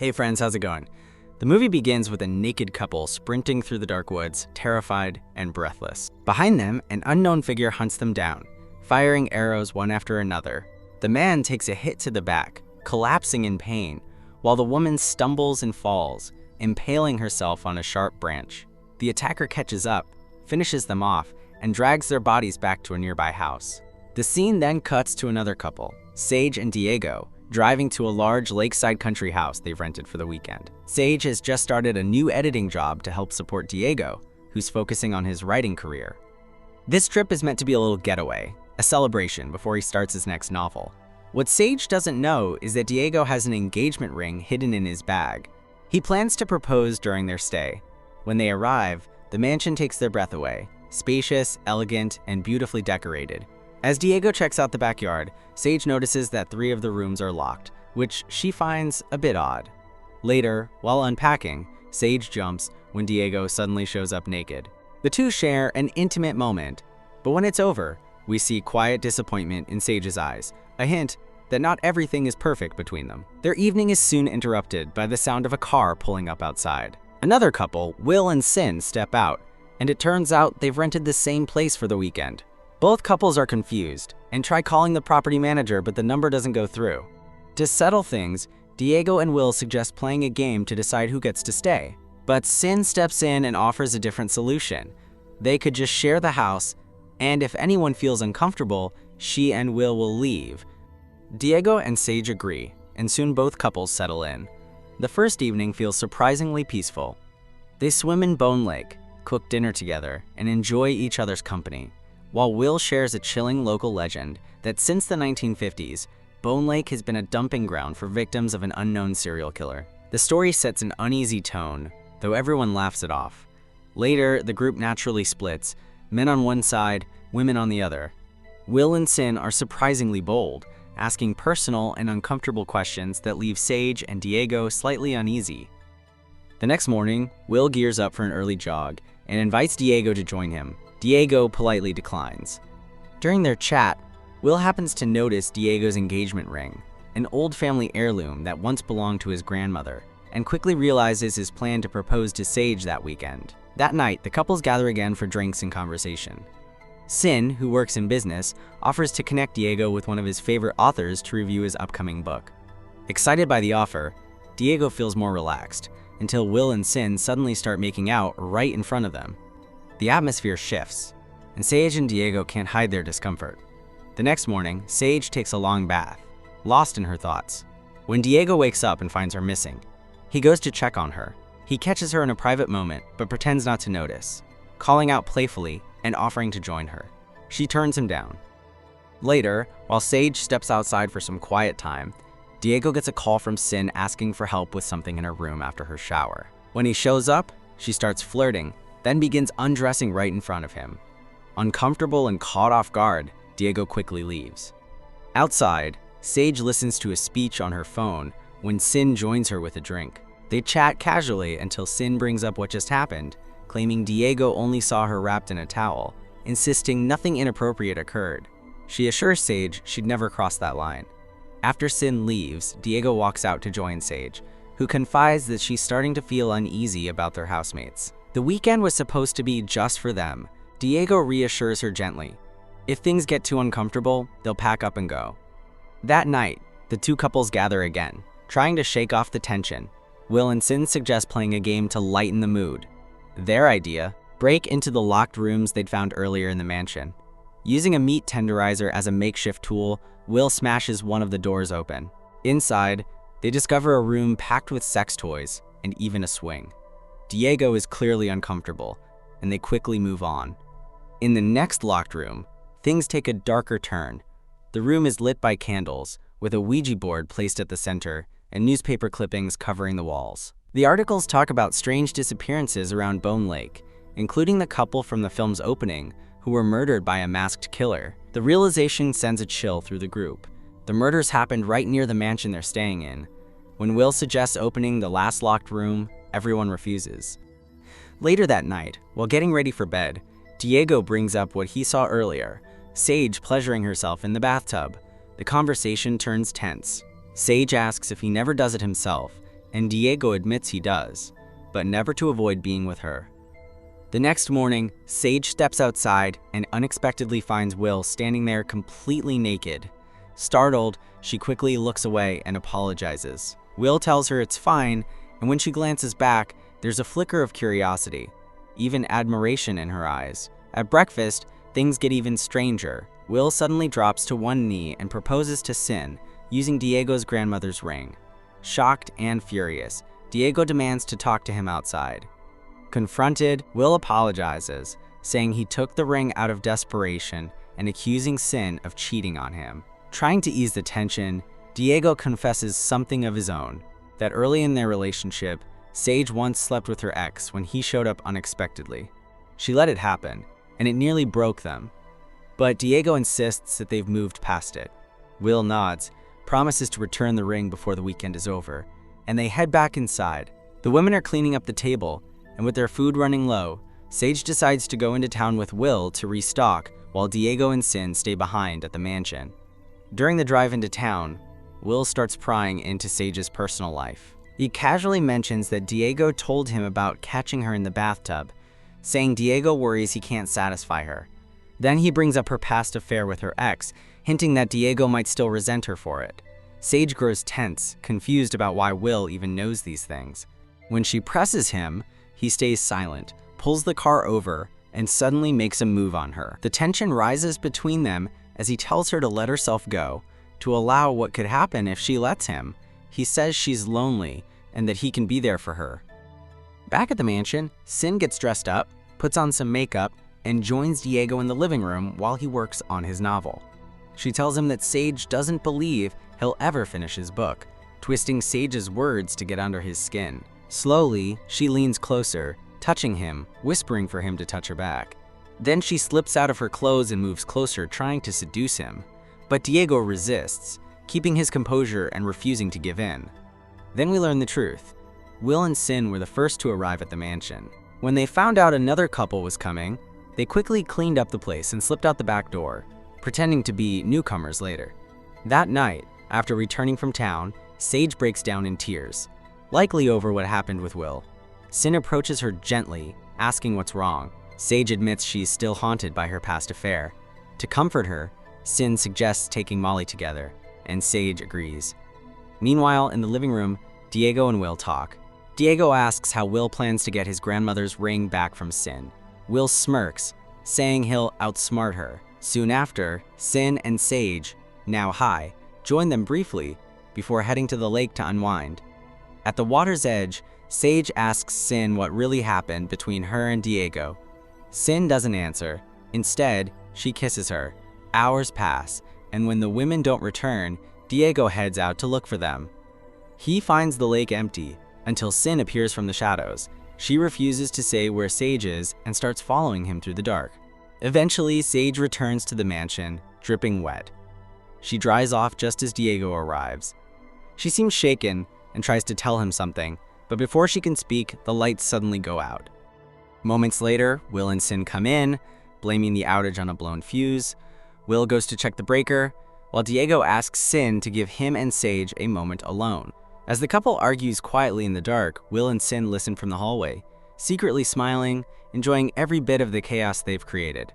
Hey friends, how's it going? The movie begins with a naked couple sprinting through the dark woods, terrified and breathless. Behind them, an unknown figure hunts them down, firing arrows one after another. The man takes a hit to the back, collapsing in pain, while the woman stumbles and falls, impaling herself on a sharp branch. The attacker catches up, finishes them off, and drags their bodies back to a nearby house. The scene then cuts to another couple, Sage and Diego, driving to a large lakeside country house they've rented for the weekend. Sage has just started a new editing job to help support Diego, who's focusing on his writing career. This trip is meant to be a little getaway, a celebration before he starts his next novel. What Sage doesn't know is that Diego has an engagement ring hidden in his bag. He plans to propose during their stay. When they arrive, the mansion takes their breath away, spacious, elegant, and beautifully decorated. As Diego checks out the backyard, Sage notices that 3 of the rooms are locked, which she finds a bit odd. Later, while unpacking, Sage jumps when Diego suddenly shows up naked. The two share an intimate moment, but when it's over, we see quiet disappointment in Sage's eyes, a hint that not everything is perfect between them. Their evening is soon interrupted by the sound of a car pulling up outside. Another couple, Will and Sin, step out, and it turns out they've rented the same place for the weekend. Both couples are confused and try calling the property manager, but the number doesn't go through. To settle things, Diego and Will suggest playing a game to decide who gets to stay. But Sin steps in and offers a different solution. They could just share the house, and if anyone feels uncomfortable, she and will leave. Diego and Sage agree, and soon both couples settle in. The first evening feels surprisingly peaceful. They swim in Bone Lake, cook dinner together, and enjoy each other's company. While Will shares a chilling local legend that since the 1950s, Bone Lake has been a dumping ground for victims of an unknown serial killer. The story sets an uneasy tone, though everyone laughs it off. Later, the group naturally splits, men on one side, women on the other. Will and Sin are surprisingly bold, asking personal and uncomfortable questions that leave Sage and Diego slightly uneasy. The next morning, Will gears up for an early jog and invites Diego to join him. Diego politely declines. During their chat, Will happens to notice Diego's engagement ring, an old family heirloom that once belonged to his grandmother, and quickly realizes his plan to propose to Sage that weekend. That night, the couples gather again for drinks and conversation. Sin, who works in business, offers to connect Diego with one of his favorite authors to review his upcoming book. Excited by the offer, Diego feels more relaxed, until Will and Sin suddenly start making out right in front of them. The atmosphere shifts, and Sage and Diego can't hide their discomfort. The next morning, Sage takes a long bath, lost in her thoughts. When Diego wakes up and finds her missing, he goes to check on her. He catches her in a private moment, but pretends not to notice, calling out playfully and offering to join her. She turns him down. Later, while Sage steps outside for some quiet time, Diego gets a call from Sin asking for help with something in her room after her shower. When he shows up, she starts flirting, then begins undressing right in front of him. Uncomfortable and caught off guard, Diego quickly leaves. Outside, Sage listens to a speech on her phone when Sin joins her with a drink. They chat casually until Sin brings up what just happened, claiming Diego only saw her wrapped in a towel, insisting nothing inappropriate occurred. She assures Sage she'd never cross that line. After Sin leaves, Diego walks out to join Sage, who confides that she's starting to feel uneasy about their housemates. The weekend was supposed to be just for them. Diego reassures her gently. If things get too uncomfortable, they'll pack up and go. That night, the two couples gather again, trying to shake off the tension. Will and Sin suggest playing a game to lighten the mood. Their idea: break into the locked rooms they'd found earlier in the mansion. Using a meat tenderizer as a makeshift tool, Will smashes one of the doors open. Inside, they discover a room packed with sex toys and even a swing. Diego is clearly uncomfortable, and they quickly move on. In the next locked room, things take a darker turn. The room is lit by candles, with a Ouija board placed at the center and newspaper clippings covering the walls. The articles talk about strange disappearances around Bone Lake, including the couple from the film's opening who were murdered by a masked killer. The realization sends a chill through the group. The murders happened right near the mansion they're staying in. When Will suggests opening the last locked room, everyone refuses. Later that night, while getting ready for bed, Diego brings up what he saw earlier, Sage pleasuring herself in the bathtub. The conversation turns tense. Sage asks if he never does it himself, and Diego admits he does, but never to avoid being with her. The next morning, Sage steps outside and unexpectedly finds Will standing there completely naked. Startled, she quickly looks away and apologizes. Will tells her it's fine, and when she glances back, there's a flicker of curiosity, even admiration in her eyes. At breakfast, things get even stranger. Will suddenly drops to one knee and proposes to Sin, using Diego's grandmother's ring. Shocked and furious, Diego demands to talk to him outside. Confronted, Will apologizes, saying he took the ring out of desperation and accusing Sin of cheating on him. Trying to ease the tension, Diego confesses something of his own, that early in their relationship, Sage once slept with her ex when he showed up unexpectedly. She let it happen, and it nearly broke them. But Diego insists that they've moved past it. Will nods, promises to return the ring before the weekend is over, and they head back inside. The women are cleaning up the table, and with their food running low, Sage decides to go into town with Will to restock while Diego and Sin stay behind at the mansion. During the drive into town, Will starts prying into Sage's personal life. He casually mentions that Diego told him about catching her in the bathtub, saying Diego worries he can't satisfy her. Then he brings up her past affair with her ex, hinting that Diego might still resent her for it. Sage grows tense, confused about why Will even knows these things. When she presses him, he stays silent, pulls the car over, and suddenly makes a move on her. The tension rises between them as he tells her to let herself go, to allow what could happen if she lets him. He says she's lonely and that he can be there for her. Back at the mansion, Sin gets dressed up, puts on some makeup, and joins Diego in the living room while he works on his novel. She tells him that Sage doesn't believe he'll ever finish his book, twisting Sage's words to get under his skin. Slowly, she leans closer, touching him, whispering for him to touch her back. Then she slips out of her clothes and moves closer, trying to seduce him. But Diego resists, keeping his composure and refusing to give in. Then we learn the truth. Will and Sin were the first to arrive at the mansion. When they found out another couple was coming, they quickly cleaned up the place and slipped out the back door, pretending to be newcomers later. That night, after returning from town, Sage breaks down in tears, likely over what happened with Will. Sin approaches her gently, asking what's wrong. Sage admits she's still haunted by her past affair. To comfort her, Sin suggests taking Molly together, and Sage agrees. Meanwhile, in the living room, Diego and Will talk. Diego asks how Will plans to get his grandmother's ring back from Sin. Will smirks, saying he'll outsmart her. Soon after, Sin and Sage, now high, join them briefly before heading to the lake to unwind. At the water's edge, Sage asks Sin what really happened between her and Diego. Sin doesn't answer. Instead, she kisses her. Hours pass, and when the women don't return, Diego heads out to look for them. He finds the lake empty until Sin appears from the shadows. She refuses to say where Sage is and starts following him through the dark. Eventually, Sage returns to the mansion, dripping wet. She dries off just as Diego arrives. She seems shaken and tries to tell him something, but before she can speak, the lights suddenly go out. Moments later, Will and Sin come in, blaming the outage on a blown fuse. Will goes to check the breaker, while Diego asks Sin to give him and Sage a moment alone. As the couple argues quietly in the dark, Will and Sin listen from the hallway, secretly smiling, enjoying every bit of the chaos they've created.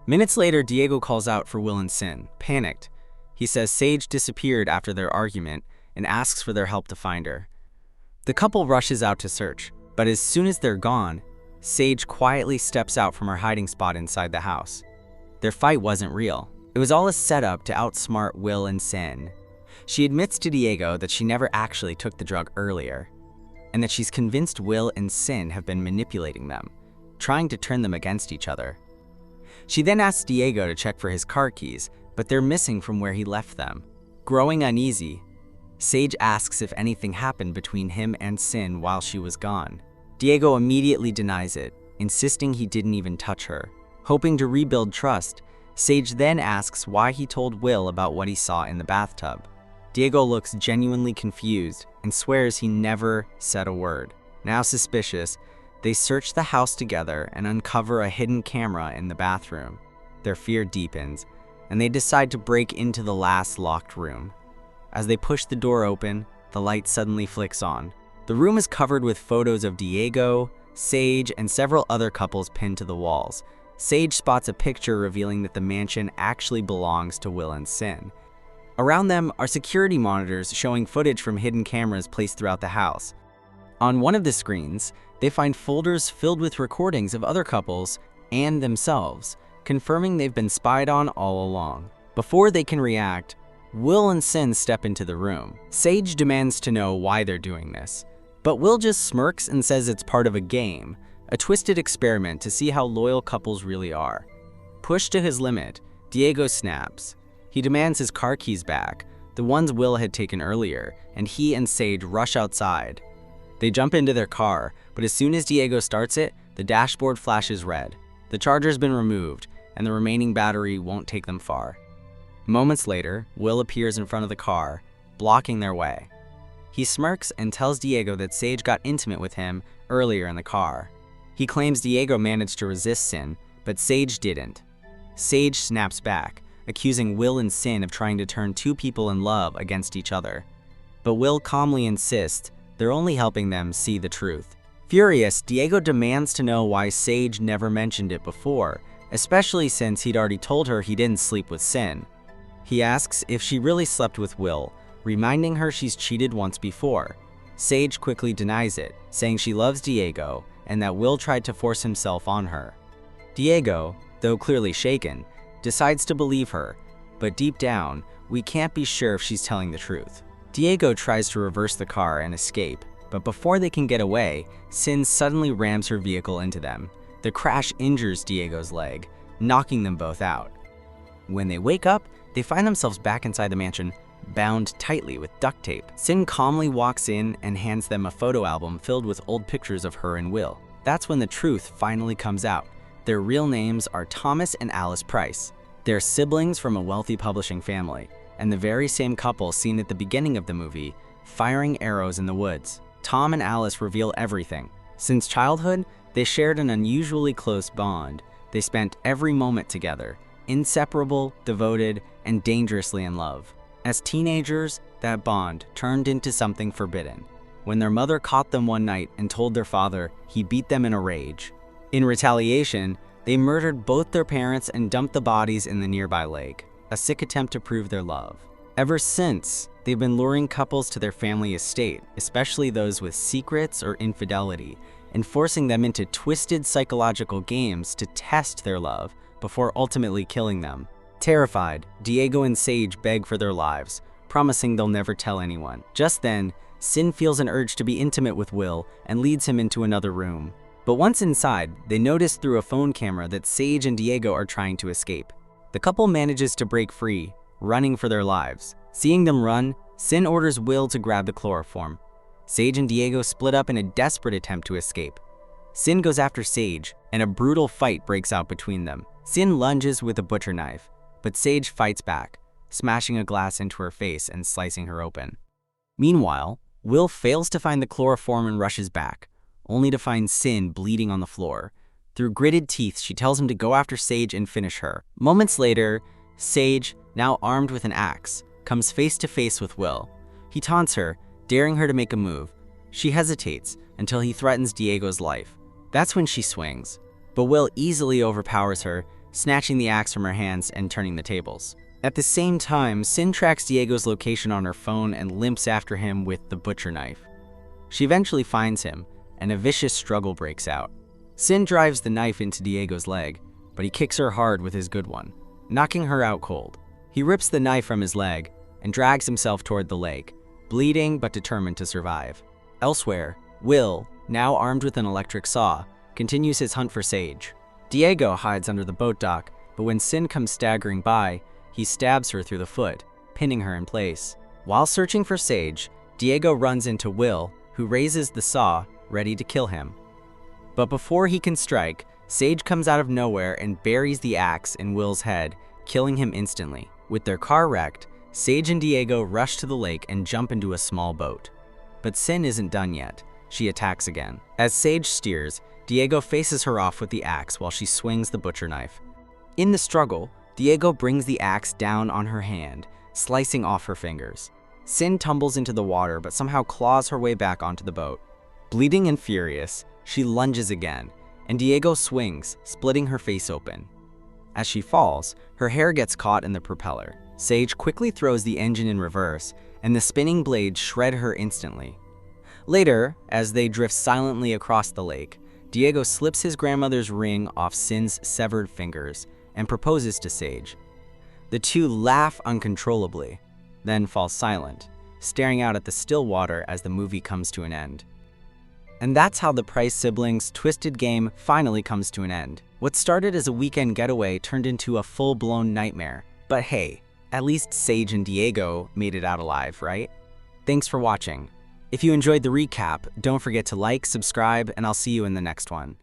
Minutes later, Diego calls out for Will and Sin, panicked. He says Sage disappeared after their argument and asks for their help to find her. The couple rushes out to search, but as soon as they're gone, Sage quietly steps out from her hiding spot inside the house. Their fight wasn't real. It was all a setup to outsmart Will and Sin. She admits to Diego that she never actually took the drug earlier, and that she's convinced Will and Sin have been manipulating them, trying to turn them against each other. She then asks Diego to check for his car keys, but they're missing from where he left them. Growing uneasy, Sage asks if anything happened between him and Sin while she was gone. Diego immediately denies it, insisting he didn't even touch her. Hoping to rebuild trust, Sage then asks why he told Will about what he saw in the bathtub. Diego looks genuinely confused and swears he never said a word. Now suspicious, they search the house together and uncover a hidden camera in the bathroom. Their fear deepens, and they decide to break into the last locked room. As they push the door open, the light suddenly flicks on. The room is covered with photos of Diego, Sage, and several other couples pinned to the walls. Sage spots a picture revealing that the mansion actually belongs to Will and Sin. Around them are security monitors showing footage from hidden cameras placed throughout the house. On one of the screens, they find folders filled with recordings of other couples and themselves, confirming they've been spied on all along. Before they can react, Will and Sin step into the room. Sage demands to know why they're doing this, but Will just smirks and says it's part of a game, a twisted experiment to see how loyal couples really are. Pushed to his limit, Diego snaps. He demands his car keys back, the ones Will had taken earlier, and he and Sage rush outside. They jump into their car, but as soon as Diego starts it, the dashboard flashes red. The charger's been removed, and the remaining battery won't take them far. Moments later, Will appears in front of the car, blocking their way. He smirks and tells Diego that Sage got intimate with him earlier in the car. He claims Diego managed to resist Sin, but Sage didn't. Sage snaps back, accusing Will and Sin of trying to turn two people in love against each other. But Will calmly insists they're only helping them see the truth. Furious, Diego demands to know why Sage never mentioned it before, especially since he'd already told her he didn't sleep with Sin. He asks if she really slept with Will, reminding her she's cheated once before. Sage quickly denies it, saying she loves Diego and that Will tried to force himself on her. Diego, though clearly shaken, decides to believe her, but deep down, we can't be sure if she's telling the truth. Diego tries to reverse the car and escape, but before they can get away, Sin suddenly rams her vehicle into them. The crash injures Diego's leg, knocking them both out. When they wake up, they find themselves back inside the mansion, bound tightly with duct tape. Sin calmly walks in and hands them a photo album filled with old pictures of her and Will. That's when the truth finally comes out. Their real names are Thomas and Alice Price. They're siblings from a wealthy publishing family, and the very same couple seen at the beginning of the movie, firing arrows in the woods. Tom and Alice reveal everything. Since childhood, they shared an unusually close bond. They spent every moment together, inseparable, devoted, and dangerously in love. As teenagers, that bond turned into something forbidden. When their mother caught them one night and told their father, he beat them in a rage. In retaliation, they murdered both their parents and dumped the bodies in the nearby lake, a sick attempt to prove their love. Ever since, they've been luring couples to their family estate, especially those with secrets or infidelity, and forcing them into twisted psychological games to test their love before ultimately killing them. Terrified, Diego and Sage beg for their lives, promising they'll never tell anyone. Just then, Sin feels an urge to be intimate with Will and leads him into another room. But once inside, they notice through a phone camera that Sage and Diego are trying to escape. The couple manages to break free, running for their lives. Seeing them run, Sin orders Will to grab the chloroform. Sage and Diego split up in a desperate attempt to escape. Sin goes after Sage, and a brutal fight breaks out between them. Sin lunges with a butcher knife, but Sage fights back, smashing a glass into her face and slicing her open. Meanwhile, Will fails to find the chloroform and rushes back, only to find Sin bleeding on the floor. Through gritted teeth, she tells him to go after Sage and finish her. Moments later, Sage, now armed with an axe, comes face to face with Will. He taunts her, daring her to make a move. She hesitates until he threatens Diego's life. That's when she swings, but Will easily overpowers her, snatching the axe from her hands and turning the tables. At the same time, Sin tracks Diego's location on her phone and limps after him with the butcher knife. She eventually finds him, and a vicious struggle breaks out. Sin drives the knife into Diego's leg, but he kicks her hard with his good one, knocking her out cold. He rips the knife from his leg and drags himself toward the lake, bleeding but determined to survive. Elsewhere, Will, now armed with an electric saw, continues his hunt for Sage. Diego hides under the boat dock, but when Sin comes staggering by, he stabs her through the foot, pinning her in place. While searching for Sage, Diego runs into Will, who raises the saw, ready to kill him. But before he can strike, Sage comes out of nowhere and buries the axe in Will's head, killing him instantly. With their car wrecked, Sage and Diego rush to the lake and jump into a small boat. But Sin isn't done yet. She attacks again. As Sage steers, Diego faces her off with the axe while she swings the butcher knife. In the struggle, Diego brings the axe down on her hand, slicing off her fingers. Sin tumbles into the water but somehow claws her way back onto the boat. Bleeding and furious, she lunges again, and Diego swings, splitting her face open. As she falls, her hair gets caught in the propeller. Sage quickly throws the engine in reverse, and the spinning blades shred her instantly. Later, as they drift silently across the lake, Diego slips his grandmother's ring off Sin's severed fingers and proposes to Sage. The two laugh uncontrollably, then fall silent, staring out at the still water as the movie comes to an end. And that's how the Price siblings' twisted game finally comes to an end. What started as a weekend getaway turned into a full-blown nightmare. But hey, at least Sage and Diego made it out alive, right? Thanks for watching. If you enjoyed the recap, don't forget to like, subscribe, and I'll see you in the next one.